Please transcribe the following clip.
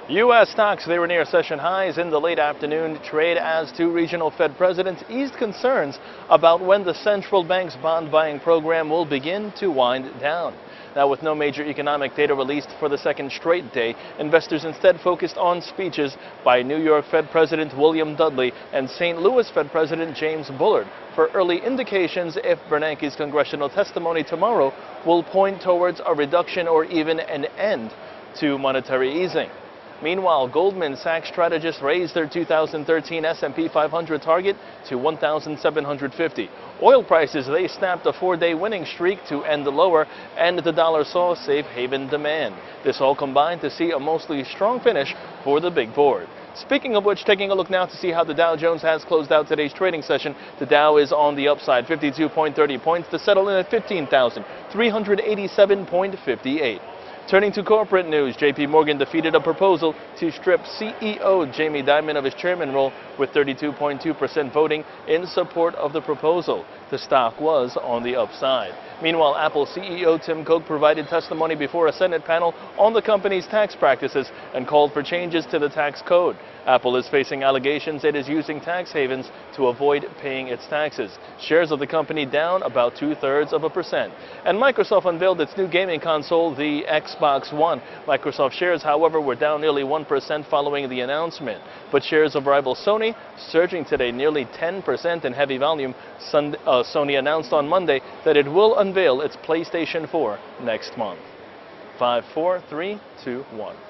U.S. stocks, they were near session highs in the late afternoon trade as two regional Fed presidents eased concerns about when the central bank's bond buying program will begin to wind down. Now, with no major economic data released for the second straight day, investors instead focused on speeches by New York Fed President William Dudley and St. Louis Fed President James Bullard for early indications if Bernanke's congressional testimony tomorrow will point towards a reduction or even an end to monetary easing. Meanwhile, Goldman Sachs strategists raised their 2013 S&P 500 target to 1,750. Oil prices, they snapped a four-day winning streak to end lower, and the dollar saw safe haven demand. This all combined to see a mostly strong finish for the big board. Speaking of which, taking a look now to see how the Dow Jones has closed out today's trading session. The Dow is on the upside, 52.30 points to settle in at 15,387.58. Turning to corporate news, J.P. Morgan defeated a proposal to strip CEO Jamie Dimon of his chairman role with 32.2% voting in support of the proposal. The stock was on the upside. Meanwhile, Apple CEO Tim Cook provided testimony before a Senate panel on the company's tax practices and called for changes to the tax code. Apple is facing allegations it is using tax havens to avoid paying its taxes. Shares of the company down about 0.2%. And Microsoft unveiled its new gaming console, the Xbox One. Microsoft shares, however, were down nearly 1% following the announcement. But shares of rival Sony surging today nearly 10% in heavy volume. Sony announced on Monday that it will unveil its PlayStation 4 next month. 5, 4, 3, 2, 1.